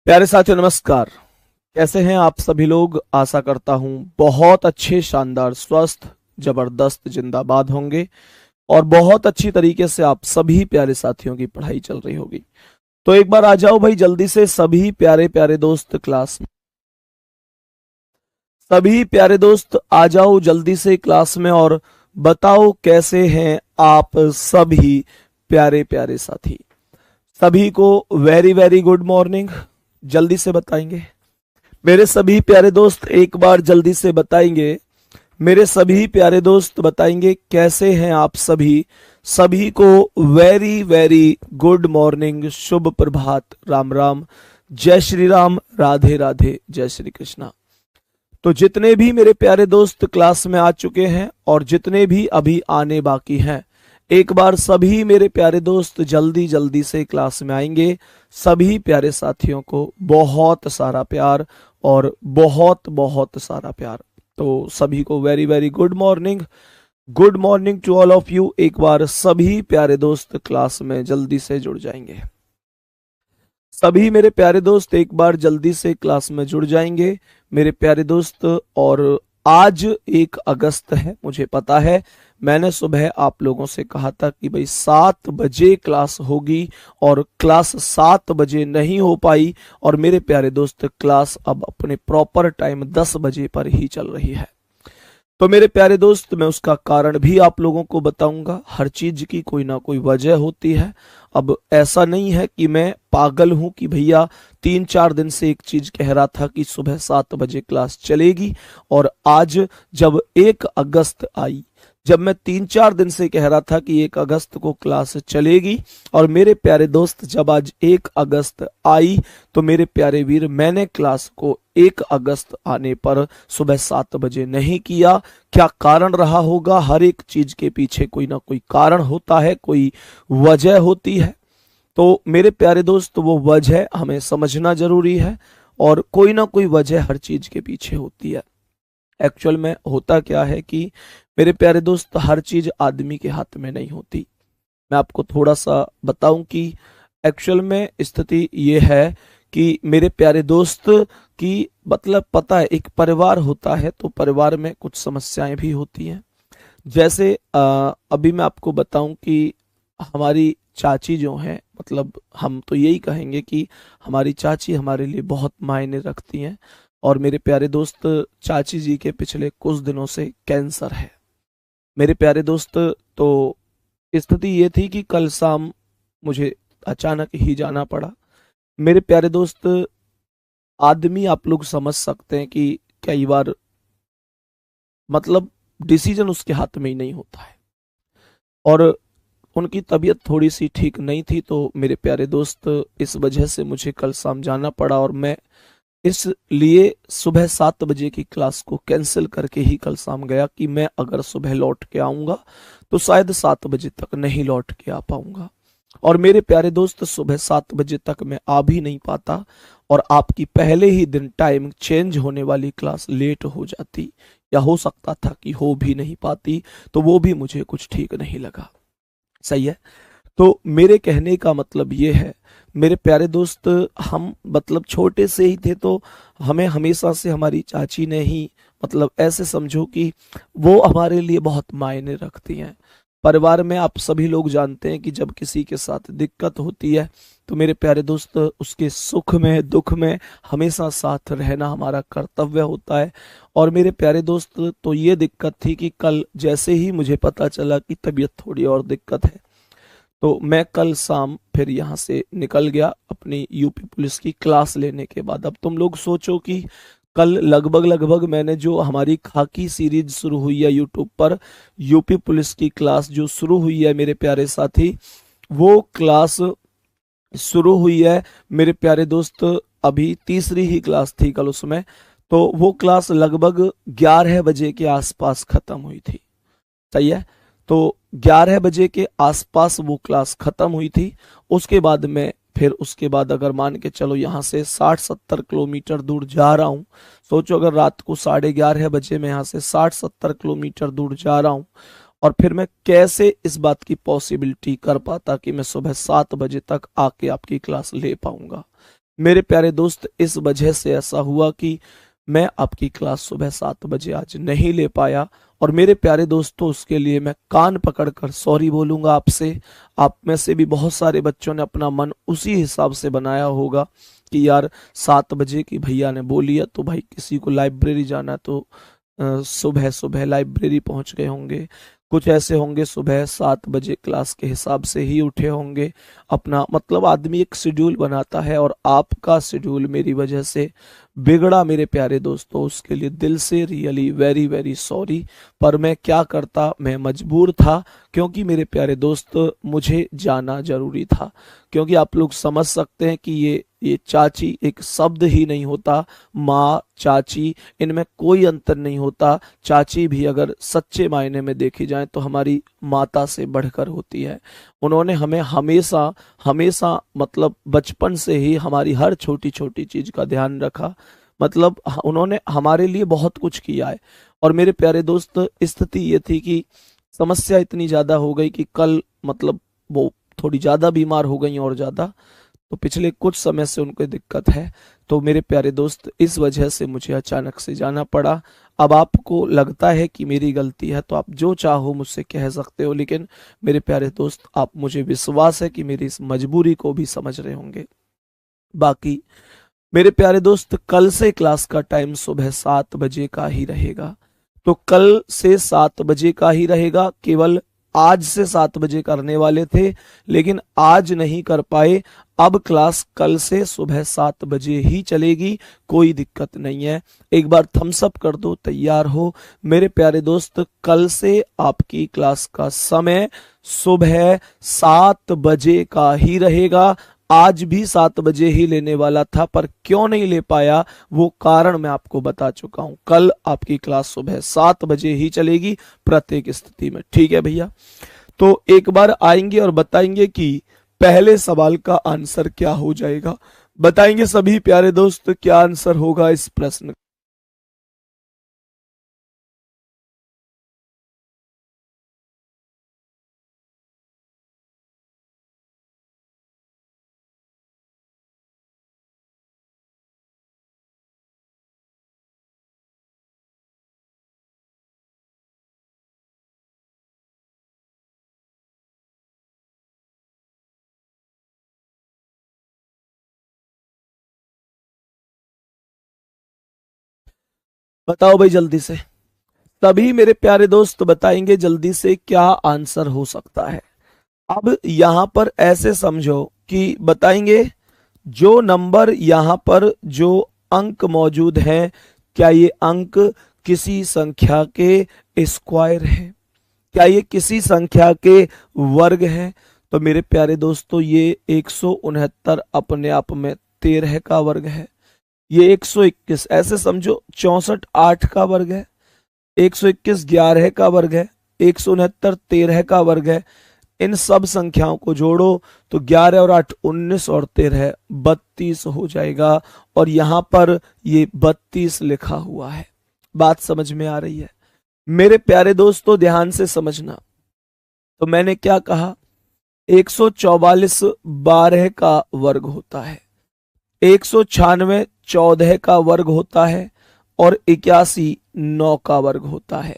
प्यारे साथियों नमस्कार। कैसे हैं आप सभी लोग? आशा करता हूं बहुत अच्छे, शानदार, स्वस्थ, जबरदस्त, जिंदाबाद होंगे और बहुत अच्छी तरीके से आप सभी प्यारे साथियों की पढ़ाई चल रही होगी। तो एक बार आ जाओ भाई जल्दी से सभी प्यारे प्यारे दोस्त क्लास में। सभी प्यारे दोस्त आ जाओ जल्दी से क्लास में और बताओ कैसे हैं आप सभी प्यारे प्यारे साथी। सभी को वेरी वेरी गुड मॉर्निंग। जल्दी से बताएंगे मेरे सभी प्यारे दोस्त, एक बार जल्दी से बताएंगे मेरे सभी प्यारे दोस्त, बताएंगे कैसे हैं आप सभी। सभी को वेरी वेरी गुड मॉर्निंग, शुभ प्रभात, राम राम, जय श्री राम, राधे राधे, जय श्री कृष्णा। तो जितने भी मेरे प्यारे दोस्त क्लास में आ चुके हैं और जितने भी अभी आने बाकी हैं, एक बार सभी मेरे प्यारे दोस्त जल्दी जल्दी से क्लास में आएंगे। सभी प्यारे साथियों को बहुत सारा प्यार और बहुत बहुत सारा प्यार। तो सभी को very very good morning to all of you. एक बार सभी प्यारे दोस्त क्लास में जल्दी से जुड़ जाएंगे। सभी मेरे प्यारे दोस्त एक बार जल्दी से क्लास में जुड़ जाएंगे मेरे प्यारे दोस्त। और आज 1 अगस्त है, मुझे पता है। मैंने सुबह आप लोगों से कहा था कि भाई 7 बजे क्लास होगी और क्लास 7 बजे नहीं हो पाई। और मेरे प्यारे दोस्त क्लास अब अपने प्रॉपर टाइम 10 बजे पर ही चल रही है। तो मेरे प्यारे दोस्त मैं उसका कारण भी आप लोगों को बताऊंगा। हर चीज की कोई ना कोई वजह होती है। अब ऐसा नहीं है कि मैं पागल हूं कि भैया 3-4 दिन से एक चीज कह रहा था कि सुबह 7 बजे क्लास चलेगी और आज जब 1 अगस्त आई, जब मैं 3-4 दिन से कह रहा था कि 1 अगस्त को क्लास चलेगी और मेरे प्यारे दोस्त जब आज 1 अगस्त आई तो मेरे प्यारे वीर मैंने क्लास को 1 अगस्त आने पर सुबह 7 बजे नहीं किया। क्या कारण रहा होगा? हर एक चीज के पीछे कोई ना कोई कारण होता है, कोई वजह होती है। तो मेरे प्यारे दोस्त वो वजह हमें समझना जरूरी है और कोई ना कोई वजह हर चीज के पीछे होती है। एक्चुअल में होता क्या है कि मेरे प्यारे दोस्त हर चीज आदमी के हाथ में नहीं होती। मैं आपको थोड़ा सा बताऊं कि एक्चुअल में स्थिति ये है कि मेरे प्यारे दोस्त कि मतलब पता है, एक परिवार होता है तो परिवार में कुछ समस्याएं भी होती हैं। जैसे अभी मैं आपको बताऊं कि हमारी चाची जो है, मतलब हम तो यही कहेंगे कि हमारी चाची हमारे लिए बहुत मायने रखती हैं। और मेरे प्यारे दोस्त चाची जी के पिछले कुछ दिनों से कैंसर है मेरे प्यारे दोस्त। तो स्थिति ये थी कि कल शाम मुझे अचानक ही जाना पड़ा। मेरे प्यारे दोस्त आदमी, आप लोग समझ सकते हैं कि कई बार मतलब डिसीजन उसके हाथ में ही नहीं होता है। और उनकी तबीयत थोड़ी सी ठीक नहीं थी तो मेरे प्यारे दोस्त इस वजह से मुझे कल शाम जाना पड़ा और मैं इसलिए सुबह 7 बजे की क्लास को कैंसिल करके ही कल शाम गया कि मैं अगर सुबह लौट के आऊंगा तो शायद 7 बजे तक नहीं लौट के आ पाऊंगा। और मेरे प्यारे दोस्त सुबह 7 बजे तक मैं आ भी नहीं पाता और आपकी पहले ही दिन टाइम चेंज होने वाली क्लास लेट हो जाती या हो सकता था कि हो भी नहीं पाती। तो वो भी मुझे कुछ ठीक नहीं लगा। सही है। तो मेरे कहने का मतलब ये है मेरे प्यारे दोस्त, हम मतलब छोटे से ही थे तो हमें हमेशा से हमारी चाची ने ही मतलब ऐसे समझो कि वो हमारे लिए बहुत मायने रखती हैं। परिवार में आप सभी लोग जानते हैं कि जब किसी के साथ दिक्कत होती है तो मेरे प्यारे दोस्त उसके सुख में दुख में हमेशा साथ रहना हमारा कर्तव्य होता है। और मेरे प्यारे दोस्त तो ये दिक्कत थी कि कल जैसे ही मुझे पता चला कि तबीयत थोड़ी और दिक्कत है तो मैं कल शाम फिर यहाँ से निकल गया अपनी यूपी पुलिस की क्लास लेने के बाद। अब तुम लोग सोचो कि कल लगभग लगभग मैंने जो हमारी खाकी सीरीज शुरू हुई है यूट्यूब पर, यूपी पुलिस की क्लास जो शुरू हुई है मेरे प्यारे साथी, वो क्लास शुरू हुई है मेरे प्यारे दोस्त। अभी तीसरी ही क्लास थी कल उसमें। तो वो क्लास लगभग 11 बजे के आसपास खत्म हुई थी। सही है। तो 11 बजे के आसपास वो क्लास खत्म हुई थी। उसके बाद में फिर उसके बाद अगर मान के चलो यहाँ से 60-70 किलोमीटर दूर जा रहा हूँ। सोचो अगर रात को 11:30 बजे मैं यहाँ से 60-70 किलोमीटर दूर जा रहा हूँ और फिर मैं कैसे इस बात की पॉसिबिलिटी कर पाता कि मैं सुबह 7 बजे तक आके आपकी क्लास ले पाऊंगा। मेरे प्यारे दोस्त, इस वजह से ऐसा हुआ कि मैं आपकी क्लास सुबह 7 बजे आज नहीं ले पाया। और मेरे प्यारे दोस्तों, उसके लिए मैं कान पकड़कर सॉरी बोलूंगा आपसे। आप में से भी बहुत सारे बच्चों ने अपना मन उसी हिसाब से बनाया होगा कि यार 7 बजे की भैया ने बोली है तो भाई किसी को लाइब्रेरी जाना है तो सुबह सुबह लाइब्रेरी पहुंच गए होंगे। कुछ ऐसे होंगे सुबह 7 बजे क्लास के हिसाब से ही उठे होंगे। अपना मतलब आदमी एक शेड्यूल बनाता है और आपका शेड्यूल मेरी वजह से बिगड़ा मेरे प्यारे दोस्तों। उसके लिए दिल से रियली वेरी वेरी सॉरी। पर मैं क्या करता, मैं मजबूर था, क्योंकि मेरे प्यारे दोस्त मुझे जाना जरूरी था। क्योंकि आप लोग समझ सकते हैं कि ये चाची एक शब्द ही नहीं होता। माँ, चाची, इनमें कोई अंतर नहीं होता। चाची भी अगर सच्चे मायने में देखी जाए तो हमारी माता से बढ़कर होती है। उन्होंने हमें हमेशा हमेशा मतलब बचपन से ही हमारी हर छोटी छोटी चीज का ध्यान रखा। मतलब उन्होंने हमारे लिए बहुत कुछ किया है। और मेरे प्यारे दोस्त, स्थिति ये थी कि समस्या इतनी ज्यादा हो गई कि कल मतलब वो थोड़ी ज्यादा बीमार हो गई और ज्यादा, तो पिछले कुछ समय से उनको दिक्कत है। तो मेरे प्यारे दोस्त, इस वजह से मुझे अचानक से जाना पड़ा। अब आपको लगता है कि मेरी गलती है तो आप जो चाहो मुझसे कह सकते हो, लेकिन मेरे प्यारे दोस्त, आप मुझे विश्वास है कि मेरी इस मजबूरी को भी समझ रहे होंगे। बाकी मेरे प्यारे दोस्त, कल से क्लास का टाइम सुबह 7 बजे का ही रहेगा। तो कल से 7 बजे का ही रहेगा। केवल आज से 7 बजे करने वाले थे लेकिन आज नहीं कर पाए। अब क्लास कल से सुबह 7 बजे ही चलेगी, कोई दिक्कत नहीं है। एक बार थम्स अप कर दो, तैयार हो मेरे प्यारे दोस्त। कल से आपकी क्लास का समय सुबह 7 बजे का ही रहेगा। आज भी 7 बजे ही लेने वाला था, पर क्यों नहीं ले पाया वो कारण मैं आपको बता चुका हूं। कल आपकी क्लास सुबह 7 बजे ही चलेगी प्रत्येक स्थिति में, ठीक है भैया। तो एक बार आएंगे और बताएंगे कि पहले सवाल का आंसर क्या हो जाएगा। बताएंगे सभी प्यारे दोस्त क्या आंसर होगा इस प्रश्न। बताओ भाई जल्दी से, तभी मेरे प्यारे दोस्त बताएंगे जल्दी से क्या आंसर हो सकता है। अब यहां पर ऐसे समझो कि बताएंगे जो नंबर यहां पर जो अंक मौजूद है, क्या ये अंक किसी संख्या के स्क्वायर है? क्या ये किसी संख्या के वर्ग है? तो मेरे प्यारे दोस्तों, ये 169 अपने आप में 13 का वर्ग है। ये 121 ऐसे समझो 64 8 का वर्ग है। 121 11 का वर्ग है। 169 13 का वर्ग है। इन सब संख्याओं को जोड़ो तो 11 और 8 19 और 13 32 हो जाएगा। और यहां पर ये 32 लिखा हुआ है। बात समझ में आ रही है? मेरे प्यारे दोस्तों ध्यान से समझना। तो मैंने क्या कहा, 144 12 का वर्ग होता है, 196 14 का वर्ग होता है और 81 9 का वर्ग होता है।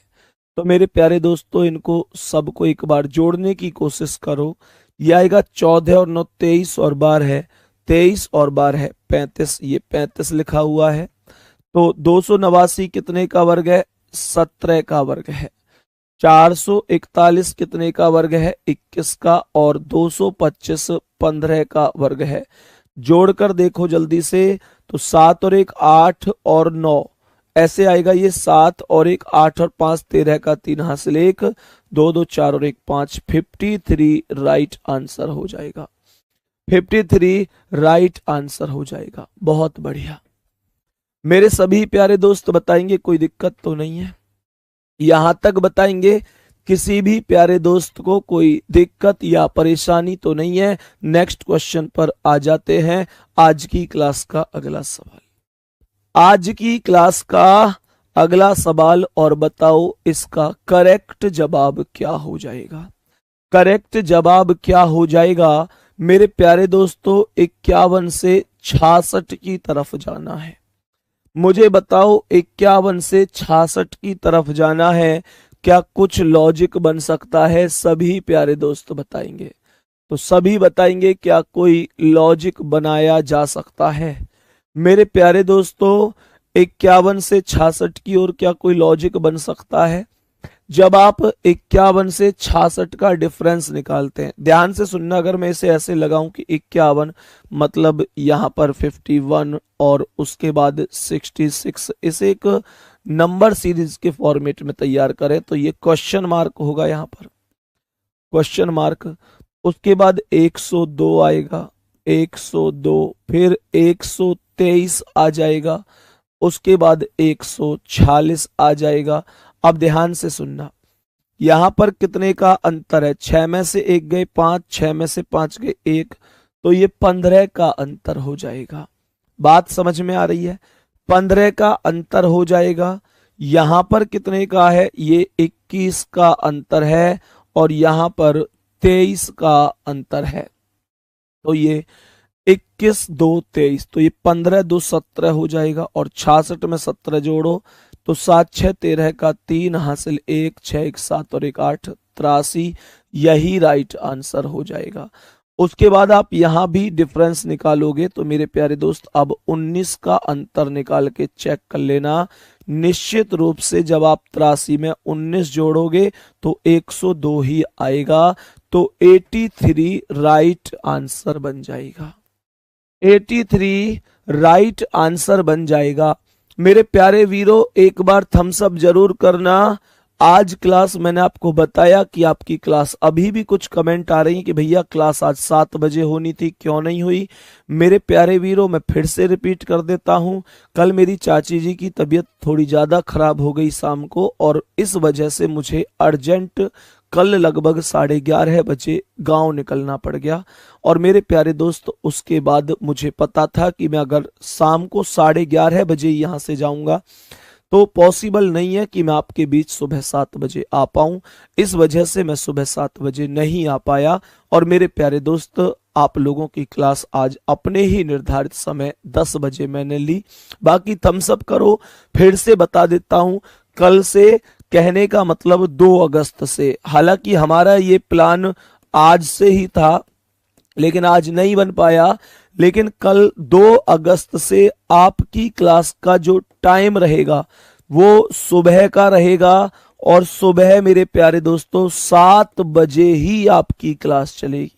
तो मेरे प्यारे दोस्तों, इनको सबको एक बार जोड़ने की कोशिश करो। यह आएगा 14 और 9 23 और 12 23 और 12 35, ये 35 लिखा हुआ है। तो 289 कितने का वर्ग है? 17 का वर्ग है। 441 कितने का वर्ग है? 21 का। और 225 15 का वर्ग है। जोड़कर देखो जल्दी से, तो 7 और 1 8 और 9 ऐसे आएगा। ये 7 और 1 8 और 5 13 का 3 हासिल 1 2 2 4 और 1 5 53 राइट आंसर हो जाएगा। 53 राइट आंसर हो जाएगा। बहुत बढ़िया मेरे सभी प्यारे दोस्त, बताएंगे कोई दिक्कत तो नहीं है? यहां तक बताएंगे किसी भी प्यारे दोस्त को कोई दिक्कत या परेशानी तो नहीं है? नेक्स्ट क्वेश्चन पर आ जाते हैं। आज की क्लास का अगला सवाल, आज की क्लास का अगला सवाल, और बताओ इसका करेक्ट जवाब क्या हो जाएगा। करेक्ट जवाब क्या हो जाएगा मेरे प्यारे दोस्तों 51 से 66 की तरफ जाना है। मुझे बताओ 51 से 66 की तरफ जाना है, क्या कुछ लॉजिक बन सकता है? सभी प्यारे दोस्त बताएंगे, तो सभी बताएंगे क्या कोई लॉजिक बनाया जा सकता है? मेरे प्यारे दोस्तों 51 से 66 की ओर क्या कोई लॉजिक बन सकता है? जब आप 51 से 66 का डिफरेंस निकालते हैं, ध्यान से सुनना, अगर मैं इसे ऐसे लगाऊं कि 51 मतलब यहां पर 51 और उसके बाद 66, इसे एक नंबर सीरीज के फॉर्मेट में तैयार करें तो ये क्वेश्चन मार्क होगा, यहां पर क्वेश्चन मार्क। उसके बाद 102 आएगा, 102, फिर 123 आ जाएगा, उसके बाद 146 आ जाएगा। अब ध्यान से सुनना, यहां पर कितने का अंतर है? 6 में से 1 गए 5, 6 में से 5 गए 1, तो ये 15 का अंतर हो जाएगा। बात समझ में आ रही है? 15 का अंतर हो जाएगा। यहां पर कितने का है? ये 21 का अंतर है और यहां पर 23 का अंतर है। तो ये 21 2 23, तो ये 15 2 17 हो जाएगा और 66 में 17 जोड़ो तो 7 6 13 का 3 हासिल 1 6 1 7 और 1 8, 83। यही राइट आंसर हो जाएगा। उसके बाद आप यहां भी डिफरेंस निकालोगे तो मेरे प्यारे दोस्त अब 19 का अंतर निकाल के चेक कर लेना। निश्चित रूप से जब आप 83 में 19 जोड़ोगे तो 102 ही आएगा, तो 83 राइट आंसर बन जाएगा। 83 राइट आंसर बन जाएगा। मेरे प्यारे वीरों, एक बार थम्स अप जरूर करना। आज क्लास मैंने आपको बताया कि आपकी क्लास, अभी भी कुछ कमेंट आ रही है कि भैया क्लास आज 7 बजे होनी थी, क्यों नहीं हुई? मेरे प्यारे वीरों, मैं फिर से रिपीट कर देता हूं, कल मेरी चाची जी की तबीयत थोड़ी ज्यादा खराब हो गई शाम को, और इस वजह से मुझे अर्जेंट कल लगभग 11:30 बजे गांव निकलना पड़ गया। और मेरे प्यारे दोस्त, उसके बाद मुझे पता था कि मैं अगर शाम को 11:30 बजे यहां से जाऊंगा तो पॉसिबल नहीं है कि मैं आपके बीच सुबह 7 बजे आ पाऊं। इस वजह से मैं सुबह 7 बजे नहीं आ पाया। और मेरे प्यारे दोस्त, आप लोगों की क्लास आज अपने ही निर्धारित समय 10 बजे मैंने ली। बाकी थम्स अप करो। फिर से बता देता हूं, कल से, कहने का मतलब 2 अगस्त से, हालांकि हमारा ये प्लान आज से ही था लेकिन आज नहीं बन पाया, लेकिन कल 2 अगस्त से आपकी क्लास का जो टाइम रहेगा वो सुबह का रहेगा। और सुबह मेरे प्यारे दोस्तों 7 बजे ही आपकी क्लास चलेगी।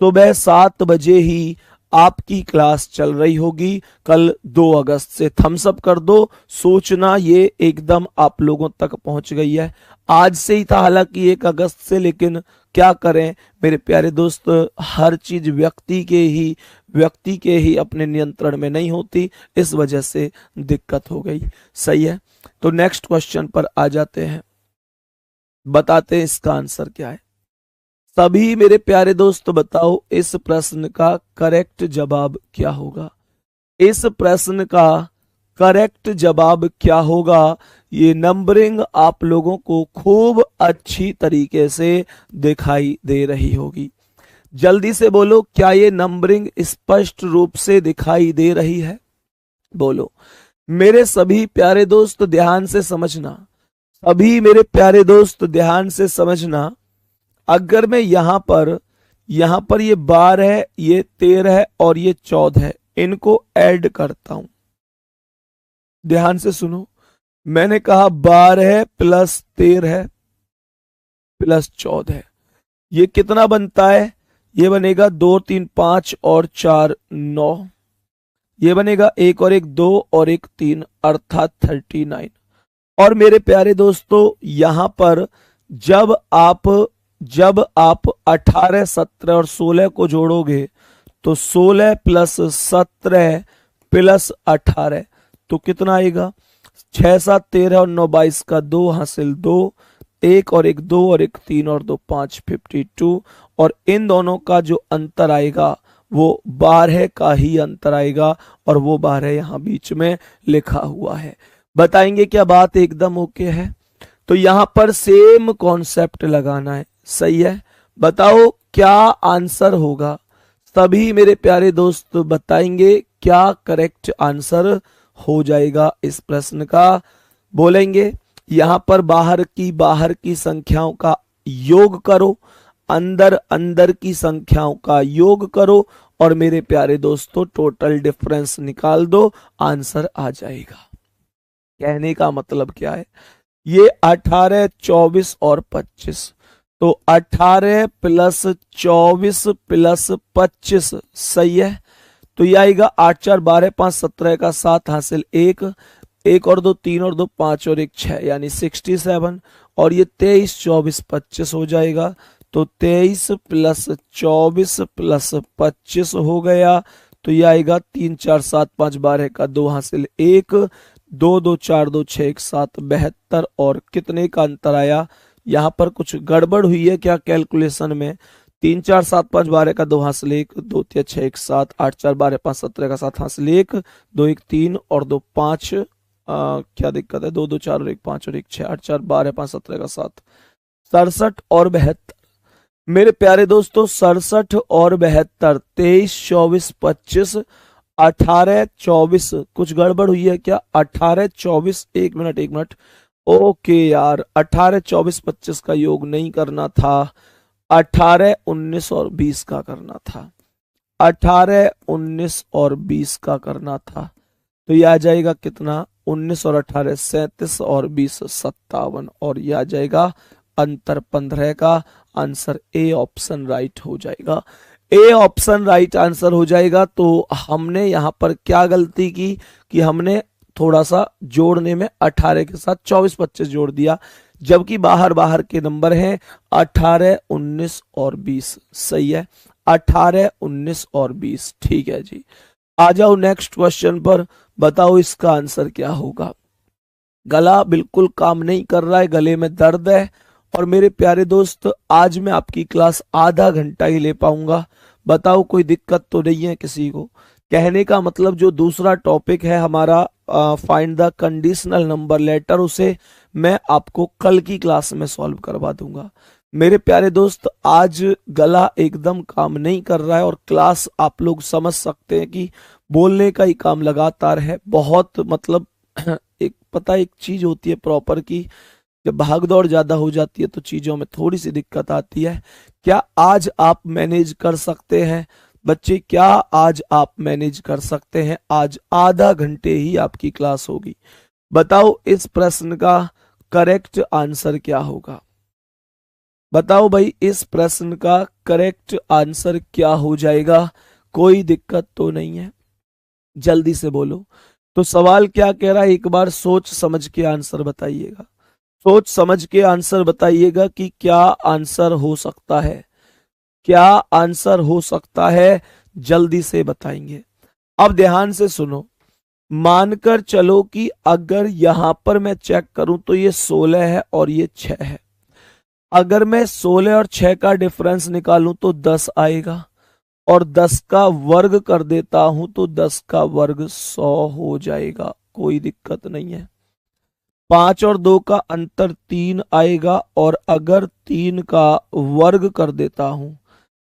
सुबह 7 बजे ही आपकी क्लास चल रही होगी कल 2 अगस्त से। थम्स अप कर दो। सोचना ये एकदम आप लोगों तक पहुंच गई है। आज से ही था हालांकि 1 अगस्त से, लेकिन क्या करें मेरे प्यारे दोस्त, हर चीज व्यक्ति के ही अपने नियंत्रण में नहीं होती, इस वजह से दिक्कत हो गई। सही है, तो नेक्स्ट क्वेश्चन पर आ जाते हैं, बताते हैं इसका आंसर क्या है। सभी मेरे प्यारे दोस्त बताओ इस प्रश्न का करेक्ट जवाब क्या होगा? इस प्रश्न का करेक्ट जवाब क्या होगा? ये नंबरिंग आप लोगों को खूब अच्छी तरीके से दिखाई दे रही होगी। जल्दी से बोलो, क्या ये नंबरिंग स्पष्ट रूप से दिखाई दे रही है? बोलो मेरे सभी प्यारे दोस्त, ध्यान से समझना। सभी मेरे प्यारे दोस्त ध्यान से समझना। अगर मैं यहां पर ये 12 है, ये 13 है और ये 14 है, इनको ऐड करता हूं। ध्यान से सुनो, मैंने कहा 12 प्लस 13 प्लस 14, ये कितना बनता है? ये बनेगा 2 3 5 और 4 9, ये बनेगा 1 और 1 2 और 1 3, अर्थात 39। और मेरे प्यारे दोस्तों, यहां पर जब आप 18 17 और 16 को जोड़ोगे तो 16 प्लस 17 प्लस 18 तो कितना आएगा? 6 7 13 और 9 22 का 2 हासिल 2, 1 और 1 2 और 1 3 और 2 5, 52। और इन दोनों का जो अंतर आएगा वो 12 का ही अंतर आएगा, और वो 12 यहां बीच में लिखा हुआ है। बताएंगे क्या बात एकदम ओके है? तो यहां पर सेम कॉन्सेप्ट लगाना है। सही है, बताओ क्या आंसर होगा? सभी मेरे प्यारे दोस्त बताएंगे क्या करेक्ट आंसर हो जाएगा इस प्रश्न का। बोलेंगे यहां पर बाहर की संख्याओं का योग करो, अंदर अंदर की संख्याओं का योग करो और मेरे प्यारे दोस्तों टोटल डिफरेंस निकाल दो, आंसर आ जाएगा। कहने का मतलब क्या है, ये 18, 24 और 25, तो 18 प्लस 24 प्लस 25 सही है। तो ये आएगा 8 4 12 5 17 का 7 हासिल 1, 1 और 2 3 और 2 5 और 1 6 यानी 67, और ये 23 24 25 हो जाएगा। तो 23 प्लस 24 प्लस 25 हो गया। तो ये आएगा 3 4 7 5 12 का 2 हासिल 1, 2 2 4 2 6 1 7 72, और कितने का अंतर आया। यहाँ पर कुछ गड़बड़ हुई है क्या कैलकुलेशन में। 3 4 7 5 12 का 2 हासिल 1, 2 3 6 1 7, 8 4 12 5 17 का 7 हासिल 1, 2 1 3 और 2 5, क्या दिक्कत है, 2 2 4 और 1 5 और 1 6, 8 4 12 5 17 का 7, 67 और 72। मेरे प्यारे दोस्तों 67 और 72, 23 24 25, 18 24, कुछ गड़बड़ हुई है क्या, 18 24, एक मिनट, ओके यार, 18 24 25 का योग नहीं करना था, 18 19 और 20 का करना था, 18 19 और 20 का करना था। तो यह आ जाएगा कितना, 19 और 18 37 और 20 57, और यह आ जाएगा अंतर 15 का। आंसर ए ऑप्शन राइट हो जाएगा, ए ऑप्शन राइट आंसर हो जाएगा। तो हमने यहां पर क्या गलती की कि हमने थोड़ा सा जोड़ने में 18 के साथ 24 25 जोड़ दिया, जबकि बाहर के नंबर हैं 18 19 और 20 सही है, 18 19 और 20 ठीक है जी। आ जाओ नेक्स्ट क्वेश्चन पर, बताओ इसका आंसर क्या होगा। गला बिल्कुल काम नहीं कर रहा है, गले में दर्द है, और मेरे प्यारे दोस्त आज मैं आपकी क्लास आधा घंटा ही ले पाऊंगा। बताओ कोई दिक्कत तो नहीं है किसी को। कहने का मतलब जो दूसरा टॉपिक है हमारा find the conditional number letter, उसे मैं आपको कल की क्लास में सॉल्व करवा दूंगा। मेरे प्यारे दोस्त आज गला एकदम काम नहीं कर रहा है, और क्लास आप लोग समझ सकते हैं कि बोलने का ही काम लगातार है बहुत, मतलब एक चीज होती है प्रॉपर की, जब भाग दौड़ ज्यादा हो जाती है तो चीजों में थोड़ी सी दिक्कत आती है। क्या आज आप मैनेज कर सकते हैं बच्चे, क्या आज आप मैनेज कर सकते हैं। आज आधा घंटे ही आपकी क्लास होगी। बताओ इस प्रश्न का करेक्ट आंसर क्या होगा। बताओ भाई इस प्रश्न का करेक्ट आंसर क्या हो जाएगा। कोई दिक्कत तो नहीं है, जल्दी से बोलो। तो सवाल क्या कह रहा है, एक बार सोच समझ के आंसर बताइएगा, सोच समझ के आंसर बताइएगा कि क्या आंसर हो सकता है, क्या आंसर हो सकता है, जल्दी से बताएंगे। अब ध्यान से सुनो, मानकर चलो कि अगर यहां पर मैं चेक करूं तो ये 16 है और ये 6 है। अगर मैं 16 और 6 का डिफरेंस निकालूं तो 10 आएगा, और 10 का वर्ग कर देता हूं तो 10 का वर्ग 100 हो जाएगा, कोई दिक्कत नहीं है। 5 और 2 का अंतर 3 आएगा, और अगर 3 का वर्ग कर देता हूं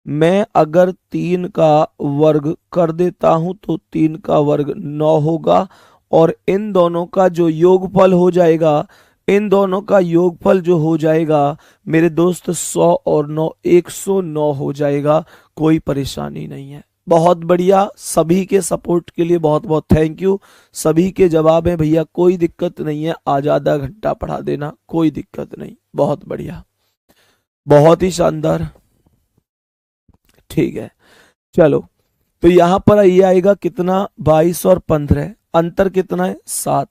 मैं, अगर 3 का वर्ग कर देता हूं तो 3 का वर्ग 9 होगा, और इन दोनों का जो योगफल हो जाएगा, इन दोनों का योगफल जो हो जाएगा मेरे दोस्त 100 और 9 109 हो जाएगा। कोई परेशानी नहीं है, बहुत बढ़िया। सभी के सपोर्ट के लिए बहुत बहुत थैंक यू। सभी के जवाब है भैया, कोई दिक्कत नहीं है, आज आधा घंटा पढ़ा देना, कोई दिक्कत नहीं। बहुत बढ़िया, बहुत ही शानदार, ठीक है। चलो तो यहां पर ये आएगा कितना, 22 और 15, अंतर कितना है 7,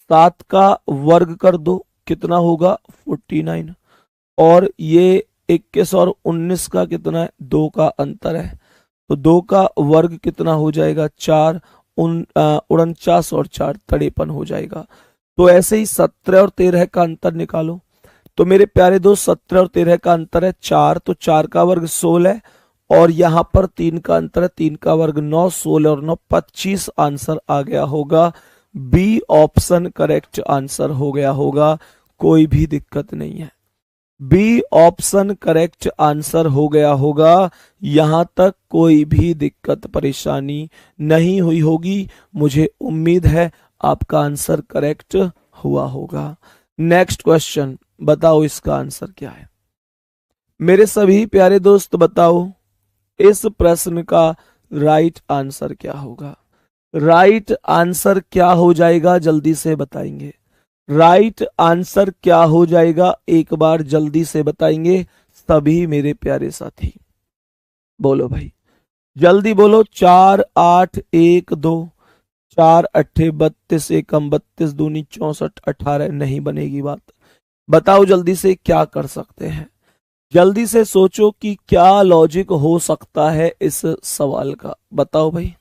7 का वर्ग कर दो कितना होगा 49, और ये 21 और 19 का कितना है 2 का अंतर है, तो 2 का वर्ग कितना हो जाएगा 4, 49 और 4 53 हो जाएगा। तो ऐसे ही 17 और 13 का अंतर निकालो। तो मेरे प्यारे दोस्त 17 और 13 का अंतर है 4, तो 4 का वर्ग 16, और यहां पर 3 का अंतर है, 3 का वर्ग 9, 16 और 9 25 आंसर आ गया होगा। बी ऑप्शन करेक्ट आंसर हो गया होगा, कोई भी दिक्कत नहीं है। बी ऑप्शन करेक्ट आंसर हो गया होगा। यहां तक कोई भी दिक्कत परेशानी नहीं हुई होगी। मुझे उम्मीद है आपका आंसर करेक्ट हुआ होगा। नेक्स्ट क्वेश्चन, बताओ इसका आंसर क्या है। मेरे सभी प्यारे दोस्त बताओ इस प्रश्न का राइट आंसर क्या होगा। राइट आंसर क्या हो जाएगा, जल्दी से बताएंगे। राइट आंसर क्या हो जाएगा, एक बार जल्दी से बताएंगे सभी मेरे प्यारे साथी। बोलो भाई, जल्दी बोलो। 4 8 1 2, 4 अट्ठे 32, एकम 32 दूनी 64, 18 नहीं बनेगी बात। बताओ जल्दी से क्या कर सकते हैं। जल्दी से सोचो कि क्या लॉजिक हो सकता है इस सवाल का। बताओ भाई।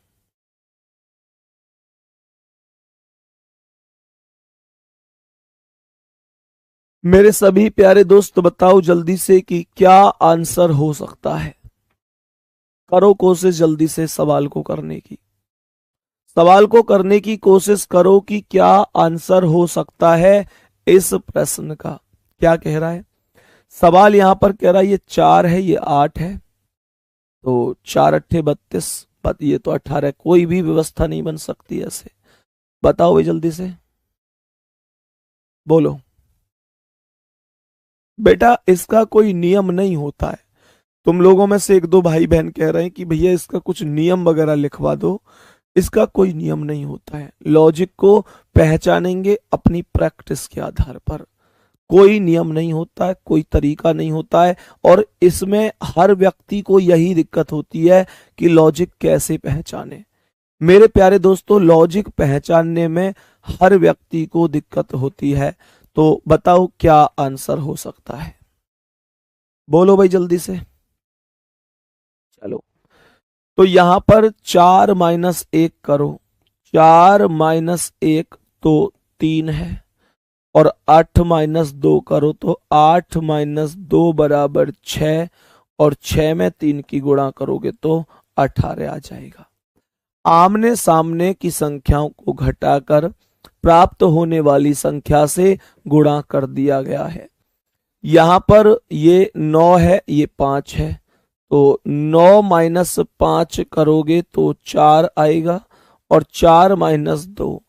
मेरे सभी प्यारे दोस्त बताओ जल्दी से कि क्या आंसर हो सकता है। करो कोशिश जल्दी से सवाल को करने की। सवाल को करने की कोशिश करो कि क्या आंसर हो सकता है इस प्रश्न का। क्या कह रहा है सवाल, यहां पर कह रहा है ये 4 है, ये 8 है, तो 4 अट्ठे 32, ये तो 18। कोई भी व्यवस्था नहीं बन सकती ऐसे। बताओ भाई जल्दी से बोलो। बेटा इसका कोई नियम नहीं होता है। तुम लोगों में से एक दो भाई बहन कह रहे हैं कि भैया इसका कुछ नियम वगैरह लिखवा दो। इसका कोई नियम नहीं होता है। लॉजिक को पहचानेंगे अपनी प्रैक्टिस के आधार पर। कोई नियम नहीं होता है, कोई तरीका नहीं होता है। और इसमें हर व्यक्ति को यही दिक्कत होती है कि लॉजिक कैसे पहचाने। मेरे प्यारे दोस्तों, लॉजिक पहचानने में हर व्यक्ति को दिक्कत होती है। तो बताओ क्या आंसर हो सकता है। बोलो भाई जल्दी से। चलो, तो यहां पर 4 माइनस 1 करो। 4 माइनस 1 तो 3 है, और 8 माइनस 2 करो तो 8 माइनस 2 बराबर 6, और 6 में 3 की गुणा करोगे तो 18 आ जाएगा। आमने सामने की संख्याओं को घटाकर प्राप्त होने वाली संख्या से गुणा कर दिया गया है। यहां पर ये 9 है, ये 5 है, तो 9 माइनस 5 करोगे तो 4 आएगा, और 4 माइनस 2,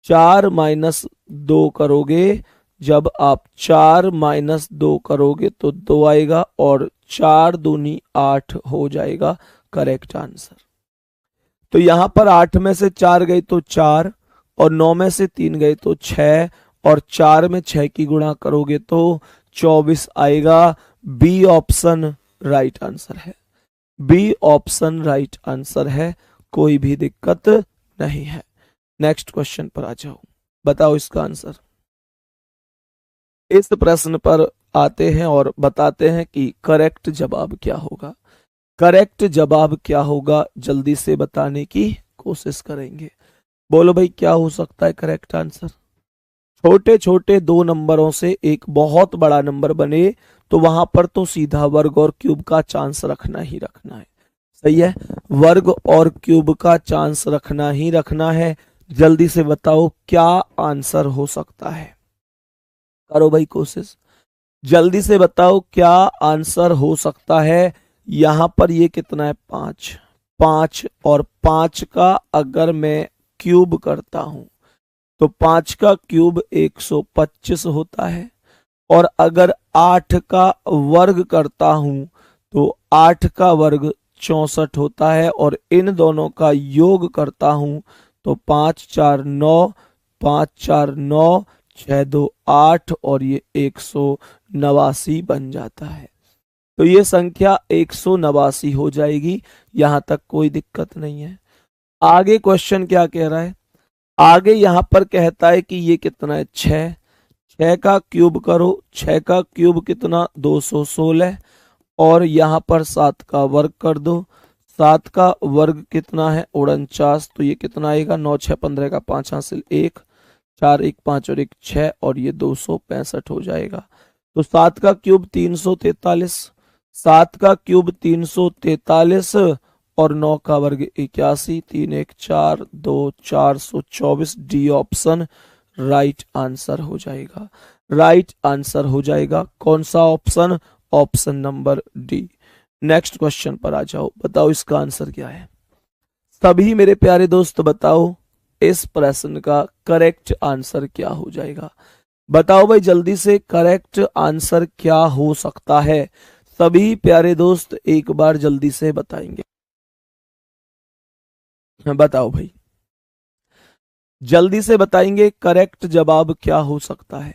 4 माइनस 2 करोगे, जब आप 4 माइनस 2 करोगे तो 2 आएगा, और 4 दूनी 8 हो जाएगा करेक्ट आंसर। तो यहां पर 8 में से 4 गई तो 4, और 9 में से 3 गए तो 6, और 4 में 6 की गुणा करोगे तो 24 आएगा। बी ऑप्शन राइट आंसर है। बी ऑप्शन राइट आंसर है, कोई भी दिक्कत नहीं है। नेक्स्ट क्वेश्चन पर आ जाओ, बताओ इसका आंसर। इस प्रश्न पर आते हैं और बताते हैं कि करेक्ट जवाब क्या होगा। करेक्ट जवाब क्या होगा, जल्दी से बताने की कोशिश करेंगे। बोलो भाई क्या हो सकता है करेक्ट आंसर। छोटे छोटे दो नंबरों से एक बहुत बड़ा नंबर बने तो वहां पर तो सीधा वर्ग और क्यूब का चांस रखना ही रखना है। सही है, वर्ग और क्यूब का चांस रखना ही रखना है। जल्दी से बताओ क्या आंसर हो सकता है। करो भाई कोशिश, जल्दी से बताओ क्या आंसर हो सकता है। यहां पर ये कितना है 5, 5, और 5 का अगर मैं क्यूब करता हूं तो 5 का क्यूब 125 होता है, और अगर 8 का वर्ग करता हूं तो 8 का वर्ग 64 होता है, और इन दोनों का योग करता हूं तो 5 4 9, 5 4 9, 6 2 8, और ये 189 बन जाता है। तो ये संख्या 189 हो जाएगी। यहां तक कोई दिक्कत नहीं है। आगे क्वेश्चन क्या कह रहा है, आगे यहां पर कहता है कि ये कितना है 6, 6 का क्यूब करो। 6 का क्यूब कितना 216, और यहां पर 7 का वर्ग कर दो। 7 का वर्ग कितना है 49, तो ये कितना आएगा 9 6 15 का 5 हासिल 1, 4 1 5 और 1 6, और ये 265 हो जाएगा। तो 7 का क्यूब 343, 7 का क्यूब 343, और 9 का वर्ग 81, 3 1 4 2 424। डी ऑप्शन राइट आंसर हो जाएगा। राइट आंसर हो जाएगा कौन सा option? Option number D. Next question पर आ जाओ, बताओ इसका आंसर क्या है। सभी मेरे प्यारे दोस्त बताओ इस प्रश्न का करेक्ट आंसर क्या हो जाएगा। बताओ भाई जल्दी से, करेक्ट आंसर क्या हो सकता है? सभी प्यारे दोस्त एक बार जल्दी से बताएंगे। बताओ भाई, जल्दी से बताएंगे करेक्ट जवाब क्या हो सकता है।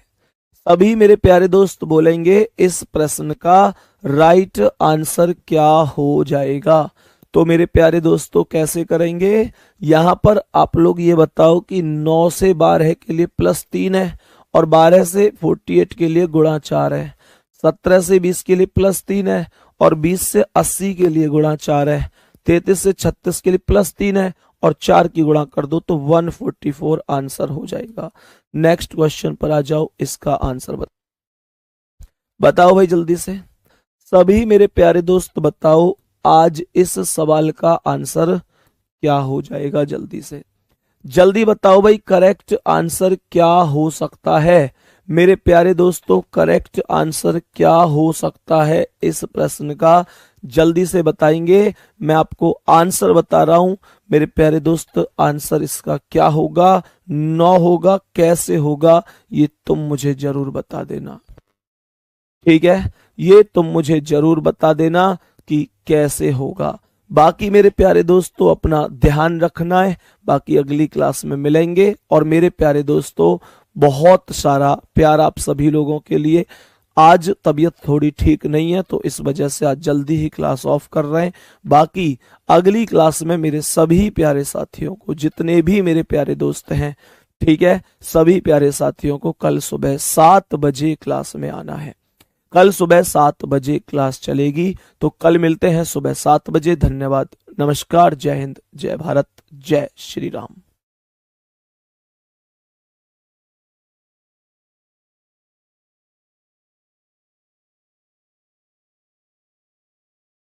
सभी मेरे प्यारे दोस्त बोलेंगे इस प्रश्न का राइट आंसर क्या हो जाएगा। तो मेरे प्यारे दोस्तों कैसे करेंगे, यहां पर आप लोग ये बताओ कि 9 से 12 के लिए +3 है, और 12 से 48 के लिए गुणा 4 है, 17 से 20 के लिए +3 है, और 20 से 80 के लिए गुणा 4 है, 33 से 36 के लिए +3 है, और 4 की गुणा कर दो तो 144 आंसर हो जाएगा। नेक्स्ट क्वेश्चन पर आ जाओ, इसका आंसर बताओ भाई जल्दी से। सभी मेरे प्यारे दोस्त बताओ आज इस सवाल का आंसर क्या हो जाएगा, जल्दी से जल्दी बताओ भाई करेक्ट आंसर क्या हो सकता है। मेरे प्यारे दोस्तों करेक्ट आंसर क्या हो सकता है इस प्रश्न का, जल्दी से बताएंगे। मैं आपको आंसर बता रहा हूं मेरे प्यारे दोस्त, आंसर इसका क्या होगा? 9 होगा। कैसे होगा ये तुम मुझे जरूर बता देना, ठीक है? ये तुम मुझे जरूर बता देना कि कैसे होगा। बाकी मेरे प्यारे दोस्तों अपना ध्यान रखना है, बाकी अगली क्लास में मिलेंगे। और मेरे प्यारे दोस्तों बहुत सारा प्यार आप सभी लोगों के लिए। आज तबीयत थोड़ी ठीक नहीं है तो इस वजह से आज जल्दी ही क्लास ऑफ कर रहे हैं। बाकी अगली क्लास में मेरे सभी प्यारे साथियों को, जितने भी मेरे प्यारे दोस्त हैं, ठीक है, सभी प्यारे साथियों को कल सुबह 7 बजे क्लास में आना है। कल सुबह 7 बजे क्लास चलेगी, तो कल मिलते हैं सुबह 7 बजे। धन्यवाद, नमस्कार, जय हिंद, जय भारत, जय श्री राम।